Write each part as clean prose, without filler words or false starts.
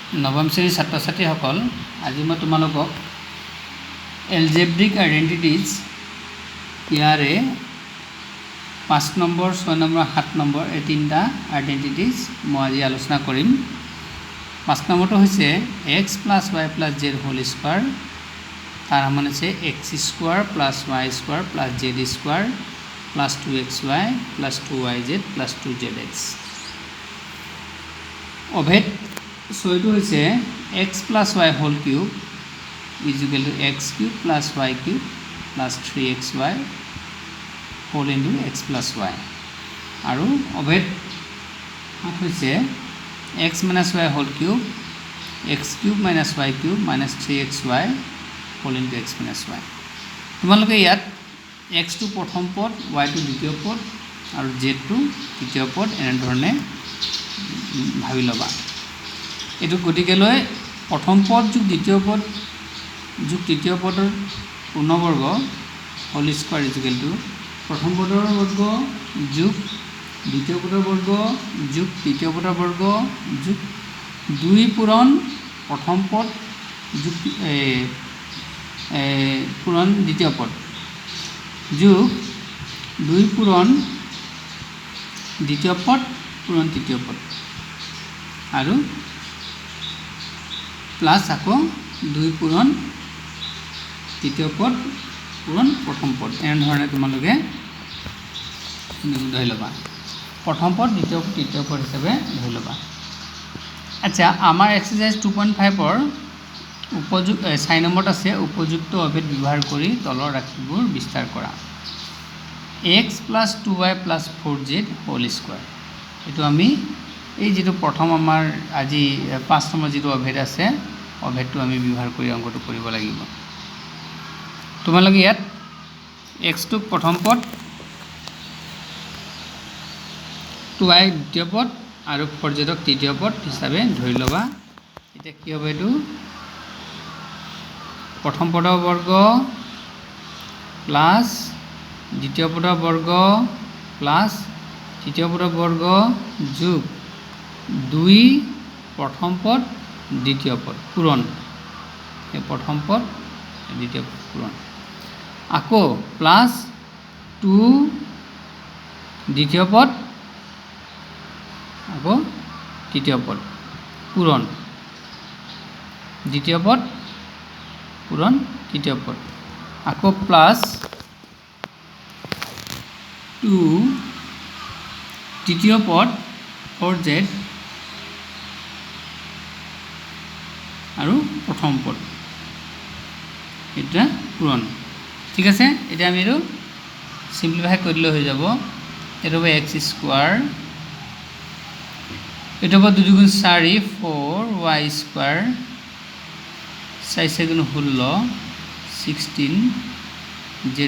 নৱম শ্ৰেণীৰ ছাত্ৰ ছাত্ৰীসকল, আজি মই তোমালোকক এলজেব্ৰিক আইডেণ্টিটিজ ইয়াৰে 5 নম্বৰ, 6 নম্বৰ, 7 নম্বৰ এই তিনিটা আইডেণ্টিটিজ মই আজি আলোচনা কৰিম। 5 নম্বৰটো হৈছে x + y + z whole square, তাৰ সমান হৈছে x² + y² + z² + 2xy + 2yz + 2zx। অভেদ 6টো হৈছে x + y whole cube equal to x³ + y³ + 3xy whole into x + y। আৰু অভেদ 8 হৈছে x - y whole cube x³ - y³ - 3xy whole into x - y। তোমালোকে ইয়াত x টো প্ৰথম পদ, y টো দ্বিতীয় পদ আৰু z টো তৃতীয় পদ এনেধৰণে ভাবি ল'বা। এইটো গতিকেলৈ প্ৰথম পদ যোগ দ্বিতীয় পদ যোগ তৃতীয় পদৰ পূৰ্ণবৰ্গ হোল স্কোৱাৰ ইকুৱেল টু প্ৰথম পদৰ বৰ্গ যোগ দ্বিতীয় পদৰ বৰ্গ যোগ তৃতীয় পদৰ বৰ্গ যোগ 2 পূৰণ প্ৰথম পদ যোগ পূৰণ দ্বিতীয় পদ যোগ 2 পূৰণ দ্বিতীয় পদ পূৰণ তৃতীয় পদ আৰু প্লাছ আকৌ 2 পূৰণ তৃতীয় পদ পূৰণ প্ৰথম পদ। এনেধৰণে তোমালোকে ধৰি ল'বা। প্ৰথম পদ দ্বিতীয় পদ তৃতীয় পদ হিচাপে ধৰি ল'বা। আচ্ছা, আমাৰ এক্সাৰচাইজ 2.5ৰ 4 নম্বৰত আছে উপযুক্ত অভেদ ব্যৱহাৰ কৰি তলৰ ৰাশিবোৰ বিস্তাৰ কৰা। x + 2y + 4z whole square. এইটো আমি এই যিটো প্ৰথম আমাৰ আজি 5 নম্বৰ যিটো অভেদ আছে, অভেদটো আমি ব্যৱহাৰ কৰি অংকটো কৰিব লাগিব। তোমালোকে ইয়াত x টোক প্ৰথম পদ, 2y দ্বিতীয় পদ আৰু 4zক তৃতীয় পদ হিচাপে ধৰি ল'বা। এতিয়া কি হ'ব, এইটো প্ৰথম পদৰ বৰ্গ প্লাছ দ্বিতীয় পদৰ বৰ্গ প্লাছ তৃতীয় পদৰ বৰ্গ যোগ 2 প্ৰথম পদ দ্বিতীয় পদ পূৰণ, এই প্ৰথম পদ দ্বিতীয় পদ পূৰণ, আকৌ প্লাছ 2 দ্বিতীয় পদ আকৌ তৃতীয় পদ পূৰণ, দ্বিতীয় পদ পূৰণ তৃতীয় পদ, আকৌ প্লাছ 2 তৃতীয় পদ 4z আৰু প্ৰথম পদ এটা পূৰণ। ঠিক আছে, এতিয়া আমি এইটো চিম্প্লিফাই কৰিলে হৈ যাব। এইটো হ'ব x², এইটো হ'ব 2 × 4 4y², 4 × 16 16 z²,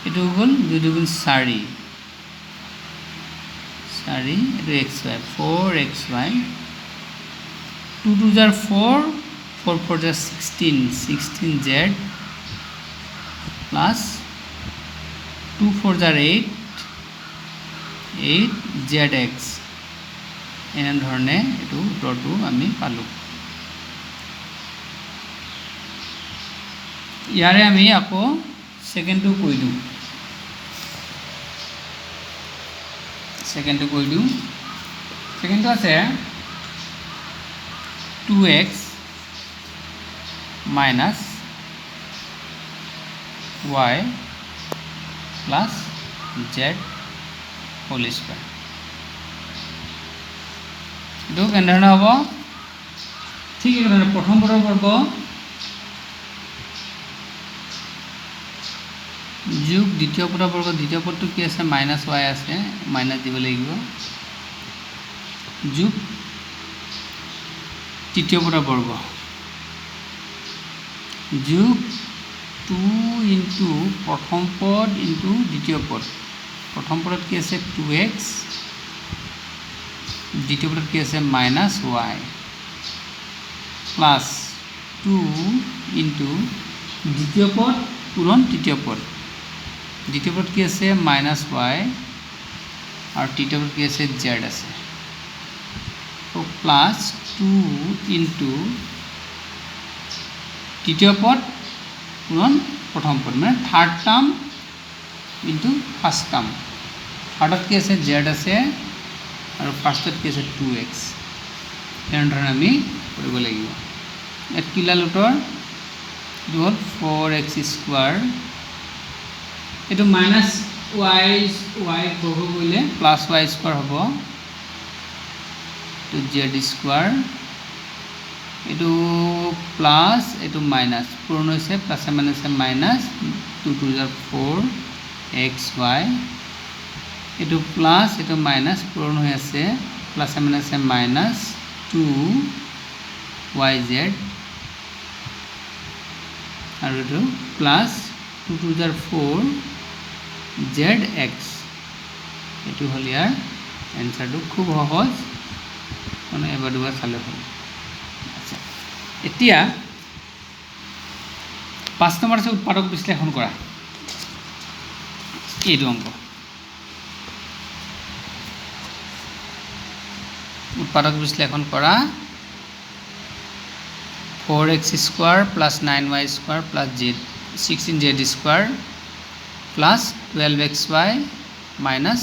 এইটো হ'ল 2 × 4 4 এইটো xy 4xy, 2 × 2 = 4 4 × 4 = 16 16z plus 2 × 4 = 8 8zx। এনেধৰণে এইটো উত্তৰটো আমি পালোঁ। ইয়াৰে আমি আকৌ ছেকেণ্ডটো কৰি দিওঁ। ছেকেণ্ডটো আছে 2x - y + z whole square. এইটো কেনেধৰণে হ'ব? ঠিক একেধৰণে প্ৰথম পদৰ বৰ্গ যোগ দ্বিতীয় পদৰ বৰ্গ, দ্বিতীয় পদটো কি আছে -y আছে, মাইনাছ দিব লাগিব, যোগ তৃতীয় পদৰ বৰ্গ যোগ 2 ইনটু প্ৰথম পদ ইনটু দ্বিতীয় পদ। প্ৰথম পদত কি আছে 2x, দ্বিতীয় পদত কি আছে -y প্লাছ 2 ইনটু দ্বিতীয় পদ পূৰণ তৃতীয় পদ। দ্বিতীয় পদ কি আছে -y আৰু তৃতীয় পদ কি আছে z আছে। তো প্লাস 2 ইন্টু তৃতীয় পদ পূরণ প্রথম পদ মানে third term into first term থার্ডত কি আছে জেড আছে আৰু ফাৰ্ষ্টত কি আছে 2x এনেধৰণে আমি কৰিব লাগিব ইয়াত কি ওলাল উত্তৰ এইটো হ'ল 4x স্কোৱাৰ এইটো মাইনাছ y হ'ব কৰিলে প্লাছ y স্কোৱাৰ হ'ব এইটো জেড স্কোৱাৰ এইটো প্লাছ এইটো মাইনাছ পূৰণ হৈছে প্লাছে মাইনাছে মাইনাছ 2 2 4xy এইটো প্লাছ এইটো মাইনাছ পূৰণ হৈ আছে প্লাছে মাইনাছে মাইনাছ 2yz আৰু এইটো প্লাছ 2 2 4zx এইটো হ'ল ইয়াৰ এনচাৰটো খুব সহজ মানে এবাৰ দুবাৰ চালে হ'ল আচ্ছা এতিয়া 5 নম্বৰ আছে উৎপাদক বিশ্লেষণ কৰা এইটো অংক উৎপাদক বিশ্লেষণ কৰা 4x square plus 9y square plus 16z square plus 12xy minus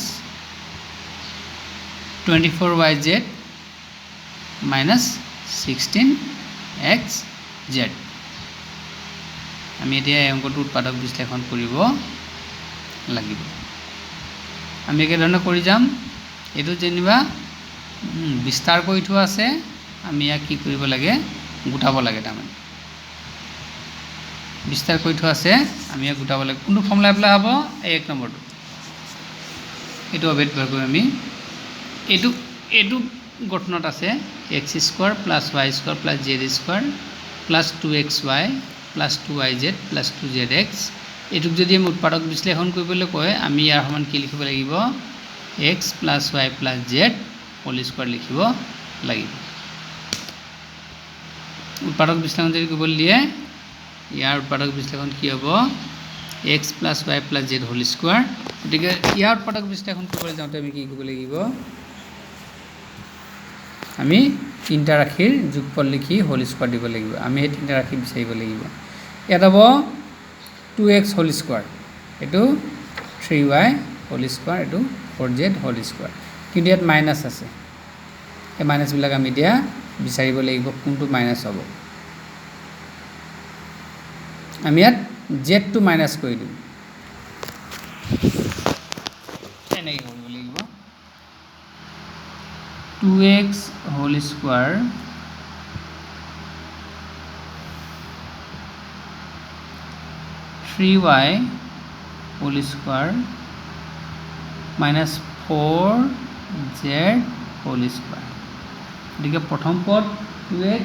24yz minus 16xz আমি এতিয়া এই অংকটো উৎপাদক বিশ্লেষণ কৰিব লাগিব আমি একেধৰণে কৰি যাম এইটো যেনিবা বিস্তাৰ কৰি থোৱা আছে আমি ইয়াক কি কৰিব লাগে গোটাব লাগে তাৰমানে বিস্তাৰ কৰি থোৱা আছে আমি ইয়াক গোটাব লাগে কোনটো ফৰ্মুলা এপ্লাই হ'ব এই এক নম্বৰটো এইটো ব্যৱহাৰ কৰি আমি এইটো গঠনত আছে x square plus y square plus z square plus 2xy plus 2yz plus 2zx এইটোক যদি আমি উৎপাদক বিশ্লেষণ কৰিবলৈ কয় আমি ইয়াৰ সমান কি লিখিব লাগিব x plus y plus z whole square লিখিব লাগিব উৎপাদক বিশ্লেষণ যদি কৰিবলৈ দিয়ে ইয়াৰ উৎপাদক বিশ্লেষণ কি হ'ব x plus y plus z whole square গতিকে ইয়াৰ উৎপাদক বিশ্লেষণ কৰিবলৈ যাওঁতে আমি কি কৰিব লাগিব আমি তিনটা ৰাশিৰ যোগফল লিখি হোল স্কোয়াৰ দিব লাগিব আমি এই তিনটা ৰাশি বিচাৰিব লাগিব ইয়াত হ'ব 2x হোল স্কোয়ার এটো 3y হোল স্কোয়ার এটো 4z হোল স্কোয়ার কিন্তু ইয়াত মাইনাস আছে এই মাইনাস বিলাক আমি দিয়া বিচাৰিব লাগিব কোনটো মাইনাস হ'ব আমি ইয়াত z টো মাইনাস কৰি দিম এনেকৈ কৰিব লাগিব 2x whole square y whole square minus 4z whole square গতিকে প্ৰথম পদ 2x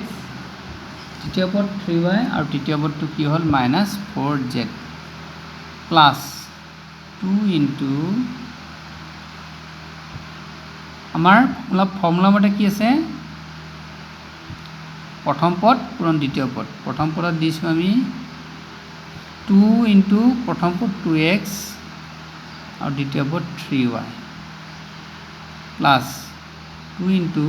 তৃতীয় পদ 3y আৰু তৃতীয় পদটো কি হ'ল মাইনাস 4z প্লাস 2 ইন্টু আমাৰ ফৰ্মুলা মতে কি আছে প্ৰথম পদ পূৰণ দ্বিতীয় পদ প্ৰথম পদত দিছো আমি 2 ইন্টু প্ৰথম পদ 2x আৰু দ্বিতীয় পদ 3y প্লাস 2 ইন্টু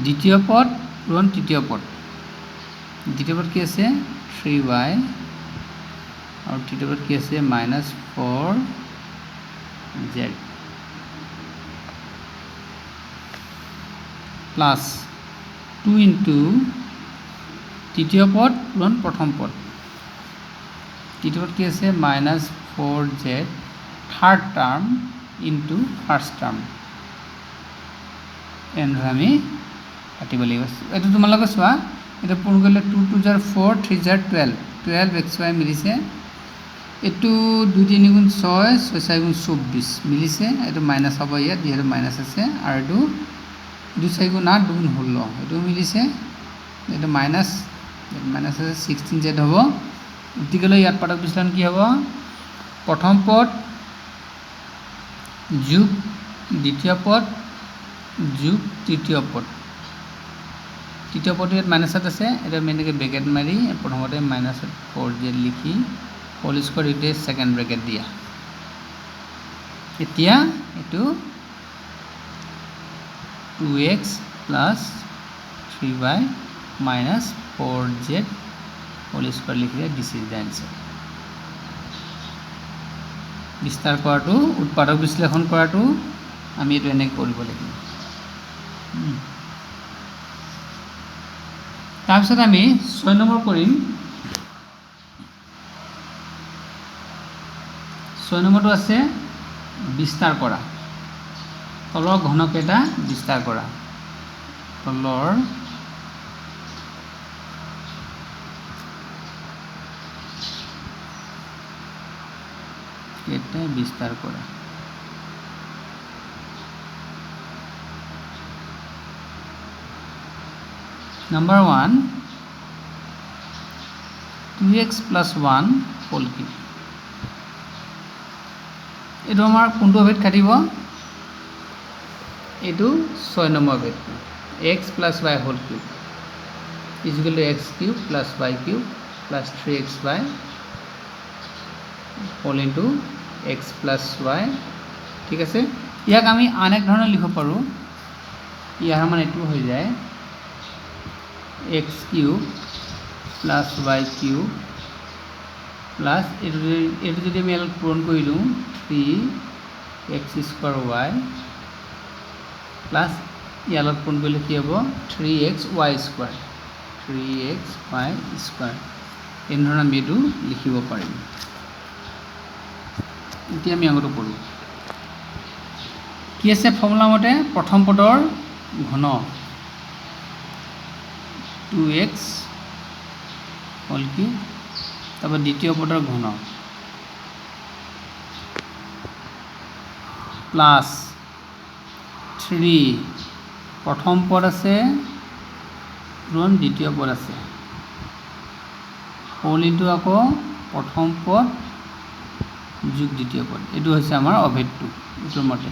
দ্বিতীয় পদ পূৰণ তৃতীয় পদ দ্বিতীয় পদ কি আছে 3y আৰু তৃতীয় পদ কি আছে মাইনাস 4z প্লাস 2 ইন্টু তৃতীয় পদ পূরণ প্রথম পদ তৃতীয় পদ কি আছে minus 4z third term into first term এনেধৰণে আমি কাটিব লাগিব এইটো তোমালোকে চোৱা এটা পূৰণ কৰিলে 2 2 জাৰ 4 3 জাৰ 12xy মিলিছে এইটো 2 3 গুণ 6 6 4 গুণ 24 মিলিছে এইটো মাইনাস হ'ব ইয়াত যিহেতু মাইনাস আছে আৰু এইটো 2 4 গুণ 8 2 গুণ 16 এইটো মিলিছে এইটো মাইনাস আছে 16z হ'ব গতিকে ইয়াত পাঠক বিশ্লেষণ কি হ'ব প্ৰথম পদ যোগ দ্বিতীয় পদ যোগ তৃতীয় পদ ইয়াত মাইনাসত আছে এটা আমি এনেকৈ ব্ৰেকেট মাৰি প্ৰথমতে মাইনাসত 4z লিখি হোল স্কোয়াৰ ইতে সেকেন্ড ব্ৰেকেট দিয়া এতিয়া এইটো 2x plus 3y minus 4z whole square লিখিলে this is the answer বিস্তাৰ কৰাটো উৎপাদক বিশ্লেষণ কৰাটো আমি এটো এনে কৰিব লাগিব তাৰপিছত আমি 6 নম্বৰ কৰিম 6 নম্বৰটো আছে বিস্তাৰ কৰা তলৰ ঘনকেটা বিস্তাৰ কৰা তলৰ এটা বিস্তার করা number 1 2x plus 1 whole cube এটো আমার কোনটো অভেদ কাটিব এটো 6 নম্বৰ অভেদ x plus y whole cube is equal to x cube plus y cube plus 3xy whole into x plus y ঠিক আছে ইয়াক আমি আন এক ধৰণে লিখিব পাৰো ইয়াৰ মান এটো হৈ যায় x cube plus y cube plus এটো যদি আমি এল পূৰণ কৰিলো 3x square y plus ইয়ালত পূৰণ কৰিলে কি হ'ব 3xy square 3xy square এই ধৰণে আমি এটো লিখিব পাৰিম এতিয়া আমি আগটো পঢ়ো কি আছে ফৰ্মুলা মতে প্ৰথম পদৰ ঘন 2x whole cube তাৰপৰ দ্বিতীয় পদৰ ঘন প্লাস 3 প্রথম পদ আছে ঋণ দ্বিতীয় পদ আছে হোল ইনটু আকৌ প্রথম পদ যোগ দ্বিতীয় পদ এটো হৈছে আমাৰ অভেদটো এটোৰ মতে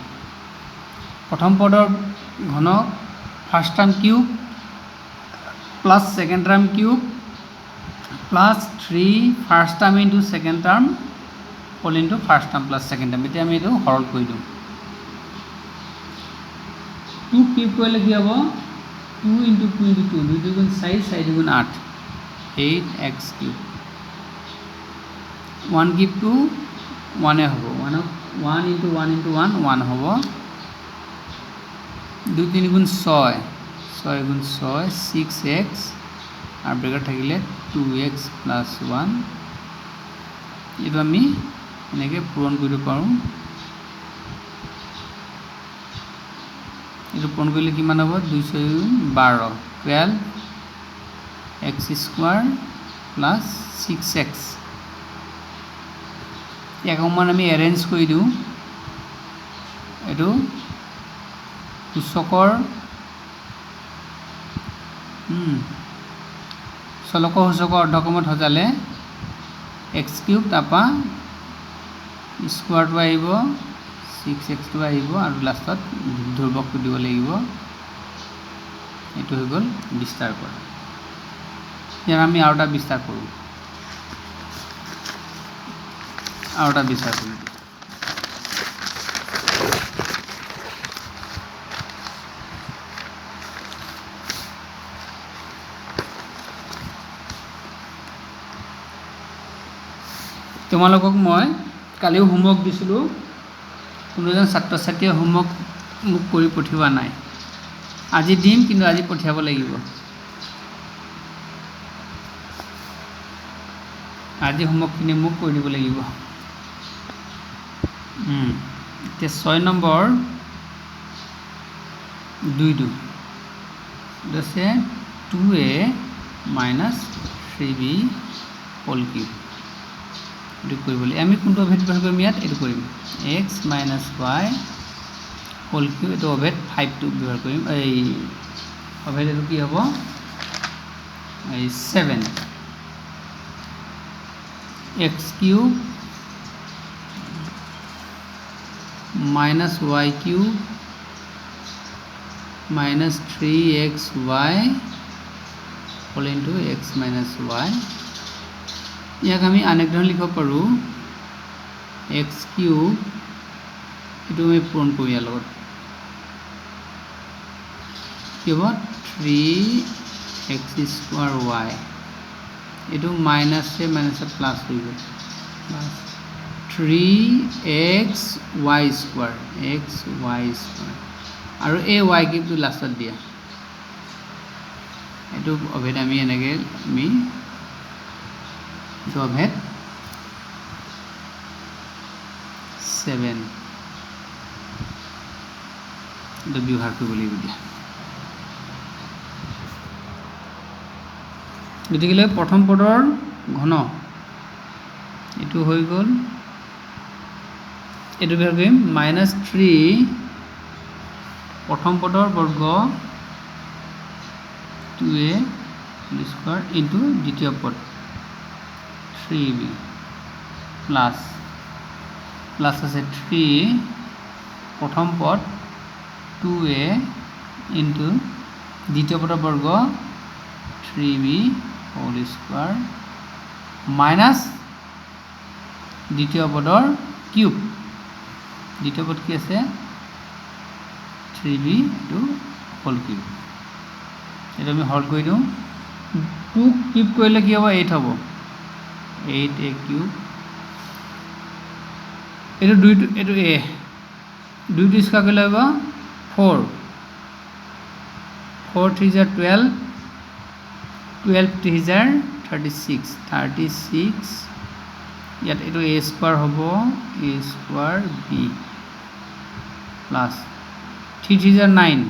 প্ৰথম পদৰ ঘন first term cube plus second term cube plus 3 first term into second term whole into first term plus second term এতিয়া আমি এটো সৰল কৰি দিম 2 কিউব কৰিলে কি হ'ব 2 ইনটু 2 ইনটু 2 2 দুগুণ 4 4 দুগুণ 8 8x কিউব 1 কিউব 2 1 এ হ'ব 1 ইনটু 1 ইনটু 1 1 হ'ব 2 3 গুণ 6 6 গুণ 6 6x আর ব্রেকেট থাকিলে 2x plus 1 এটা আমি এনেকে পূরণ কৰিব পাৰোঁ এটা পূৰণ কৰিলে কিমান হ'ব 212 12x square plus 6x ইয়াক মান আমি এৰেঞ্জ কৰি দিওঁ এটো সূচকৰ চলক সূচকৰ অৰ্ধক্ৰমত সজালে x কিউব তাপা স্কোয়াৰটো আহিব 6x টো আহিব আৰু লাষ্টত ধ্ৰুৱকটো দিব লাগিব এটো হৈ গ'ল বিস্তাৰ কৰা ইয়াৰ আমি আৰু এটা বিস্তাৰ কৰোঁ আৰু এটা বিস্তাৰ কৰোঁ তোমালোকক মই কালিও হোমৱৰ্ক দিছিলোঁ কোনোজন ছাত্ৰ ছাত্ৰীয়ে হোমৱৰ্ক মোক কৰি পঠিওৱা নাই আজি দিম কিন্তু আজি পঠিয়াব লাগিব আজি হোমৱৰ্কখিনি মোক কৰি দিব লাগিব এতিয়া 6 নম্বৰ 2 আছে 2a minus 3b whole cube এটো কৰিবলৈ আমি কোনটো অভেদ ব্যৱহাৰ কৰিম ইয়াত এটো কৰিম x minus y whole cube এটো অভেদ 5 টো ব্যৱহাৰ কৰিম এই অভেদ এটো কি হ'ব এই 7 x cube minus y cube minus 3xy whole into x minus y ইয়াক আমি আনেক ধৰণে লিখিব পাৰোঁ x cube এটো আমি পূৰণ কৰি ইয়াৰ লগত কি হ'ব 3x² y এইটো মাইনাছে মাইনাছে প্লাছ হৈ গ'ল প্লাছ 3xy² আৰু এই y কিউবটো লাষ্টত দিয়া এইটো অভেদ আমি এনেকৈ এইটো অভেদ 7 এইটো ব্যৱহাৰ কৰিব লাগিব দিয়া গতিকে প্ৰথম পদৰ ঘন এইটো হৈ গ'ল এইটো ব্যৱহাৰ কৰিম -3 প্ৰথম পদৰ বৰ্গ 2a² ইনটু দ্বিতীয় পদ 3b প্লাছ আছে 3 প্ৰথম পদ 2a ইনটু দ্বিতীয় পদৰ বৰ্গ 3b² মাইনাছ দ্বিতীয় পদৰ কিউব দ্বিতীয় পদ কি আছে 3b টু হোল কিউব এইটো আমি হল কৰি দিওঁ 2 কিউব কৰিলে কি হ'ব 8 হ'ব 8a কিউব এইটো এইটো a 2 স্কয়াৰ কৰিলে হ'ব 4 4 3 * 12 12 3 * 36 ইয়াত এইটো a² হ'ব a²b প্লাছ 3 3 * 9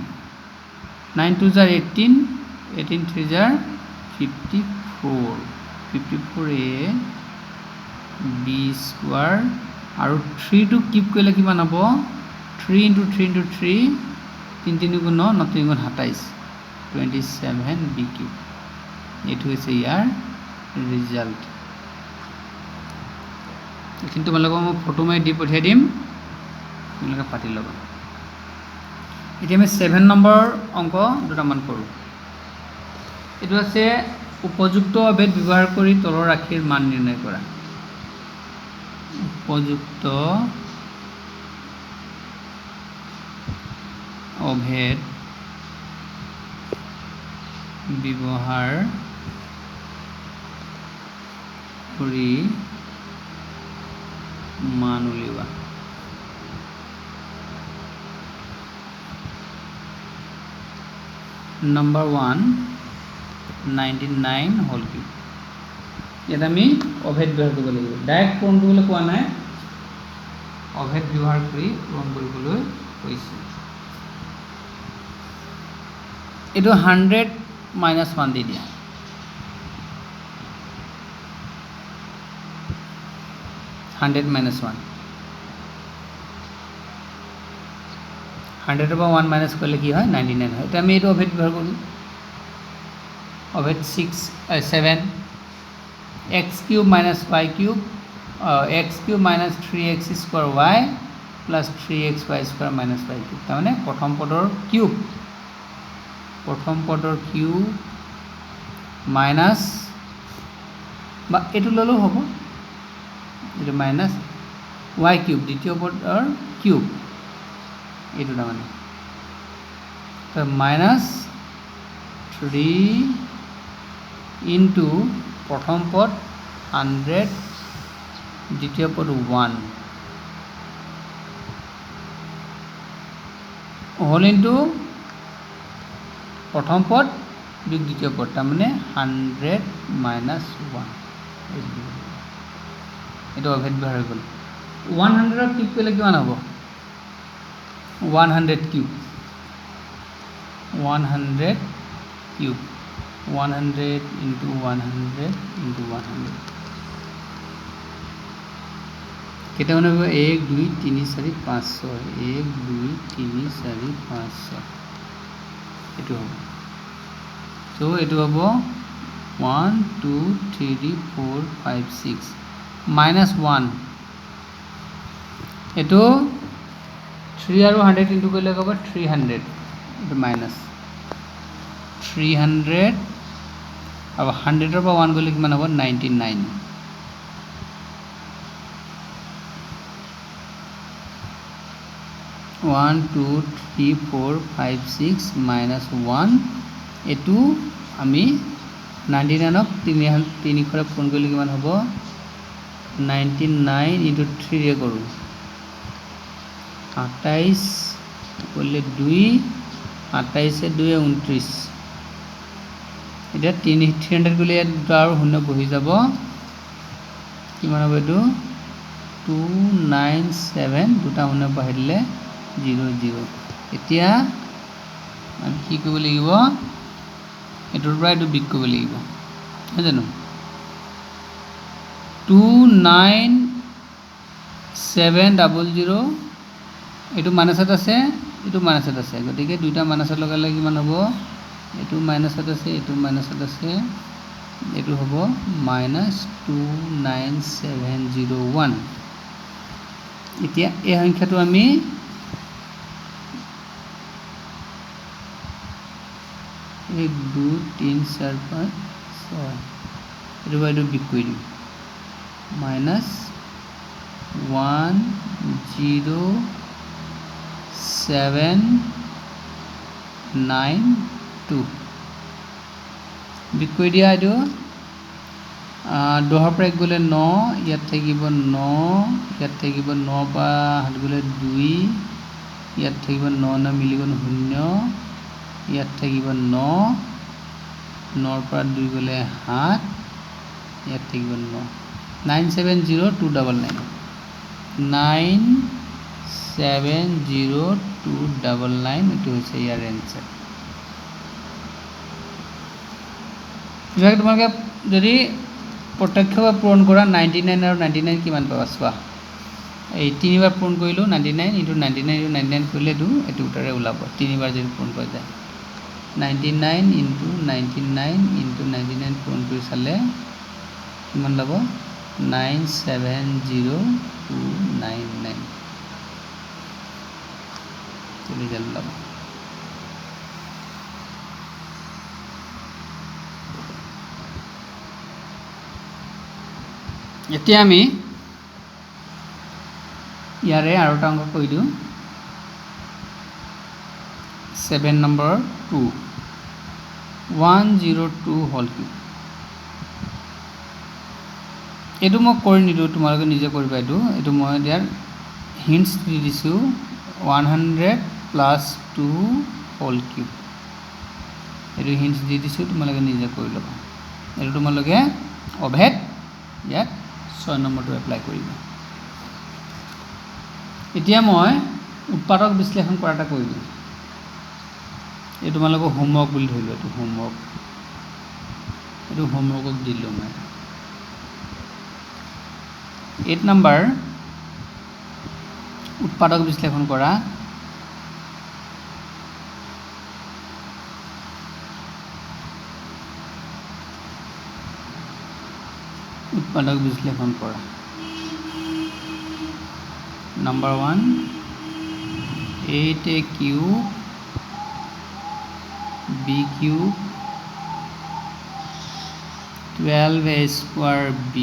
9 2 * 18 18 3 * 54 54a b² আৰু 3 টো কিউব কৰিলে কিমান হ'ব 3 * 3 * 3 3 3 * 9 9 3 * 27 27b কিউব এইটো হৈছে ইয়াৰ ৰিজাল্ট কিন্তু তোমালোকক মই ফটো মাৰি দি পঠিয়াই দিম তোমালোকে পাতি ল'বা এতিয়া আমি 7 নম্বৰ অংক দুটামান কৰোঁ এইটো আছে উপযুক্ত অভেদ ব্যৱহাৰ কৰি তলৰ ৰাশিৰ মান নিৰ্ণয় কৰা উপযুক্ত অভেদ ব্যৱহাৰ কৰি মান উলিওৱা নম্বৰ 1 99 হোল কিউব ইয়াত আমি অভেদ ব্যৱহাৰ কৰিব লাগিব ডাইৰেক্ট পূৰণ কৰিবলৈ কোৱা নাই অভেদ ব্যৱহাৰ কৰি পূৰণ কৰিবলৈ কৈছে এইটো 100 - 1 দি দিয়া 100 - 1 100 ৰ পৰা 1 মাইনাছ কৰিলে কি হয় 99 হয় এতিয়া আমি এইটো অভেদ ব্যৱহাৰ কৰোঁ অভেদ 7 x³ - y³ x³ - 3x² y plus 3xy² - y³ তাৰমানে প্ৰথম পদৰ কিউব মাইনাছ বা এইটো ল'লেও হ'ব এইটো মাইনাছ y³ দ্বিতীয় পদৰ কিউব এইটো তাৰমানে মাইনাছ 3 ইনটু প্ৰথম পদ 100 দ্বিতীয় পদ 1 হোল ইনটু প্ৰথম পদ দ্বিতীয় পদ তাৰমানে 100 - 1 এইটো অভেদ ব্যৱহাৰ হৈ গ'ল 100 কিউব কৰিলে কিমান হ'ব 100 কিউব 100 কিউব 100 ইনটু 100 ইনটু 100 কেইটামান হ'ব 1 2 3 4 5 6 1 2 3 4 5 6 এইটো হ'ব তো এইটো হ'ব 1 2 3 4 5 6 মাইনাছ 1 এইটো 3 আৰু 100 ইনটু কৰিলে হ'ব 300 এইটো মাইনাছ 300 আৰু 100 পৰা 1 গ'লে কিমান হ'ব 99 1 2 3 4 5 6 minus 1 এইটো আমি 99ক 3 পূৰণ কৰিলে কিমান হ'ব 99 into 3 ৰে কৰোঁ 27 কৰিলে 2 27 2 29 এতিয়া 300 কৰিলে ইয়াত দুটা আৰু শূন্য বহি যাব কিমান হ'ব এইটো 297 দুটা শূন্য বহাই দিলে 00 এতিয়া আমি কি কৰিব লাগিব এটোৰ পৰা এটো বিক কৰিব লাগিব হয় জানো 29700 এটো মাইনাসত আছে এটো মাইনাসত আছে গতিকে দুইটা মাইনাসত লগালে কিমান হ'ব এটো মাইনাসত আছে এটো মাইনাসত আছে এটো হ'ব -29701 এতিয়া এই সংখ্যাটো আমি 1 2 3 4 5 6 এটো বাইটো বিক কৰি দিম -10792 বিক কৰি দিয়া এইটো 10 পৰা 1 গলে 9 ইয়াত থাকিব 9 ইয়াত থাকিব 9 পৰা 7 গলে 2 ইয়াত থাকিব 9 না মিলি গল 0 ইয়াত থাকিব 9 9 পৰা 2 গলে 7 ইয়াত থাকিব 9 970299 970299 এটো হৈছে ইয়াৰ এনসাৰ যেনে তোমালোকে যদি প্ৰত্যক্ষভাৱে পূৰণ কৰা 99 আৰু 99 কিমান পাবা চোৱা এই তিনিবাৰ পূৰণ কৰিলো 99 into 99 into 99 কৰিলে এটো উত্তৰে ওলাব তিনিবাৰ যদি পূৰণ কৰা যায় 99 into 99 into 99 পূৰণ কৰি চালে কিমান ল'ব 970299 ৰিজাল্ট ল'ব এতিয়া আমি ইয়াৰে আৰু এটা অংক কৰি দিওঁ 7 নম্বৰ 2 102 হোল কিউব এটো মই কৰি নিদো তোমালোকে নিজে কৰিবা এটো মই ইয়াৰ হিন্টস দি দিছো 100 plus 2 হোল কিউব এটো হিন্টস দি দিছো তোমালোকে নিজে কৰি লবা এটো তোমালোকে অভেদ ইয়াত 6 নম্বৰটো এপ্লাই কৰিবা এতিয়া মই উৎপাদক বিশ্লেষণ কৰা এটা কৰি দিম এই তোমালোকক হোমৱৰ্ক বুলি ধৰিলো এটো হোমৱৰ্কক দিলো মই 8 নম্বৰ উৎপাদক বিশ্লেষণ কৰা উৎপাদক বিশ্লেষণ কৰা number 1 8a cube b cube 12a square b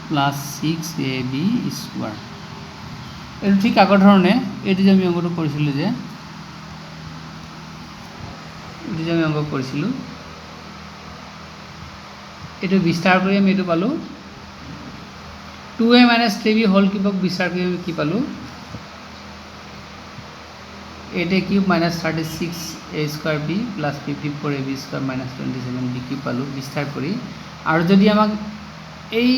plus 6ab square এটো ঠিক আগৰ ধৰণে এটো যে আমি অংকটো কৰিছিলো যে এটো বিস্তাৰ কৰি আমি এটো পালো 2a minus 3b হোল কিউবক বিস্তাৰ কৰি আমি কি পালো 8a cube minus 36a square b plus 54ab square minus 27b cube পালো বিস্তাৰ কৰি আৰু যদি আমাক এই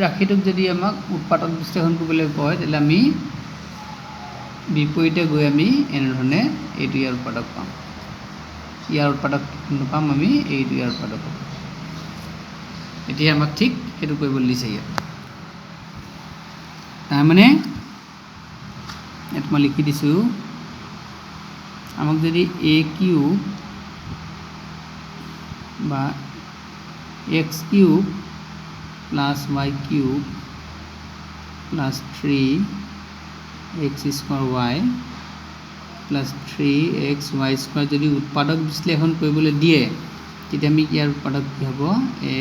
ৰাশিটোক যদি আমাক উৎপাদক বিশ্লেষণ কৰিবলৈ কয় তেলে আমি বিপৰীতে গৈ আমি এনে ধৰণে এইটো ইয়াৰ উৎপাদক পাম ইয়াৰ উৎপাদক পাম আমি এইটো ইয়াৰ উৎপাদক এতিয়া আমাক ঠিক হেতু কৰিব দিছে ইয়াত তাৰ মানে এটা মই লিখি দিছো আমাক যদি a কিউব বা x cube plus y cube plus 3x square y plus 3xy square যদি উৎপাদক বিশ্লেষণ কৰিবলৈ দিয়ে তেতিয়া আমি ইয়াৰ উৎপাদক কি হ'ব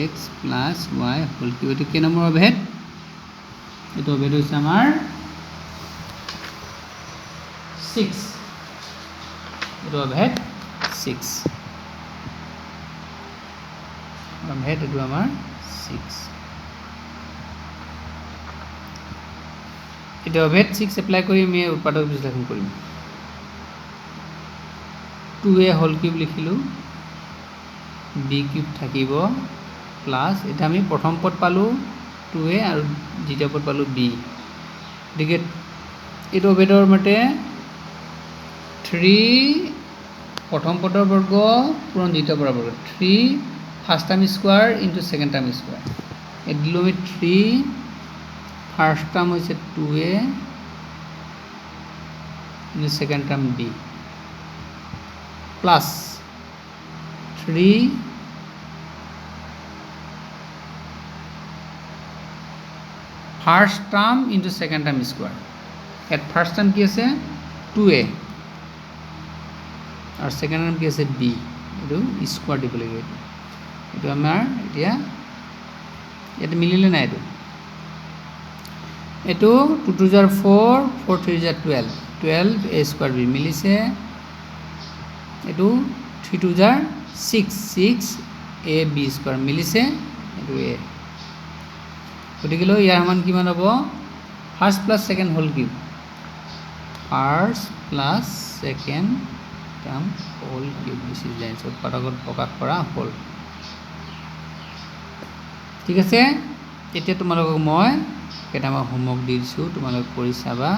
x plus y whole cube এটো কে নম্বৰ অভেদ এটো অভেদ হৈছে আমাৰ 6 এইটো অভেদ 6 অভেদ এইটো আমাৰ 6 এটা অভেদ 6 এপ্লাই কৰি আমি উৎপাদক বিশ্লেষণ কৰিম 2a হোল কিউব লিখিলোঁ b কিউব থাকিব প্লাস এটা আমি প্ৰথম পদ পালোঁ 2a আৰু দ্বিতীয় পদ পালোঁ b গতিকে এইটো অভেদৰ মতে 3 প্ৰথম পদৰ বৰ্গ পূৰণ দ্বিতীয় পদৰ বৰ্গ 3 first term square into second term square এই দিলোঁ আমি 3 ফাৰ্ষ্ট টাৰ্ম হৈছে 2a into second term b plus 3 first term into second term square at first term কি আছে 2a আর সেকেন্ড টার্ম কি আছে b এইটো স্কোয়ার দিব লাগিব এইটো আমাৰ এতিয়া ইয়াতে মিলিলে নাই এইটো 2 2 jar 4 4 3 jar 12 12 a square b মিলিছে এইটো 3 2 jar 6 6 a b square মিলিছে এইটো a গতিকে ইয়াৰ মান কিমান হ'ব first plus second whole cube first plus second term whole cube this is the answer উৎপাদকত প্ৰকাশ কৰা হ'ল ঠিক আছে এতিয়া তোমালোকক মই কেইটামান হোমৱৰ্ক দি দিছোঁ তোমালোক কৰি চাবা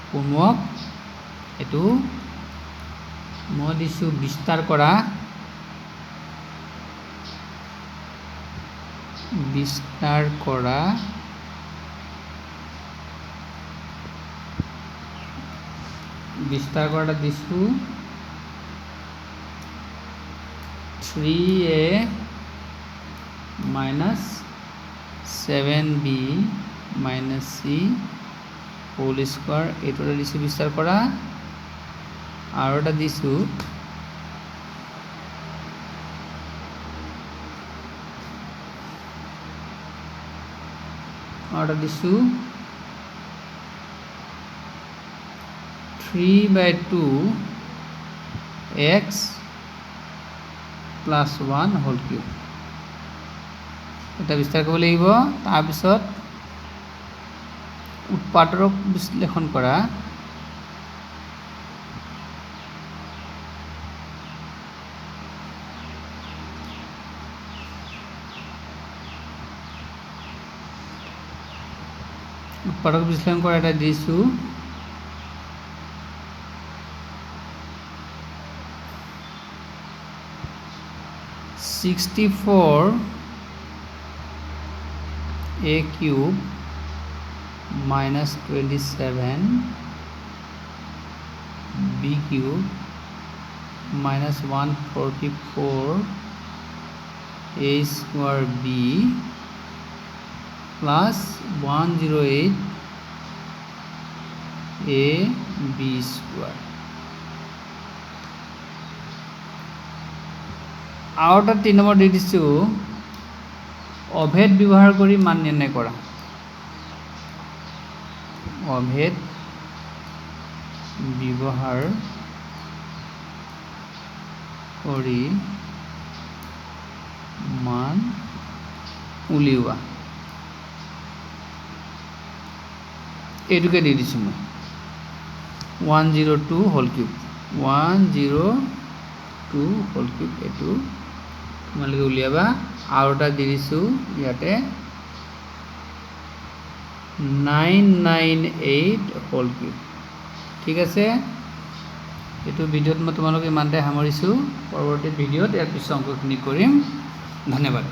হোমৱৰ্ক এইটো মই দিছোঁ বিস্তাৰ কৰা বিস্তার করাটা দিছু 3a minus 7b minus c whole square এইটোটা দিছু বিস্তার করা আর এটা দিছু order দিছু 3/2 x plus 1 whole cube এটা বিস্তাৰ কৰিব লাগিব তাৰ পিছত উৎপাদক বিশ্লেষণ কৰা উৎপাদক বিশ্লেষণ কৰা এটা দিছো 64 a cube minus 27 b cube minus 144 a square b plus 108 a b square আৰু 3 নম্বৰ দি দিছো অভেদ ব্যৱহাৰ কৰি মান নিৰ্ণয় কৰা অভেদ ব্যৱহাৰ কৰি মান উলিওৱা এইটোকে দি দিছো মই 102 হোল কিউব 102 হোল কিউব এইটো তোমালোকে উলিয়াবা আৰু এটা দি দিছো ইয়াতে 998 হোল কিউব ঠিক আছে এইটো ভিডিঅ'ত মই তোমালোকে ইমানতে সামৰিছো পৰৱৰ্তী ভিডিঅ'ত ইয়াৰ পিছৰ অংকখিনি কৰিম ধন্যবাদ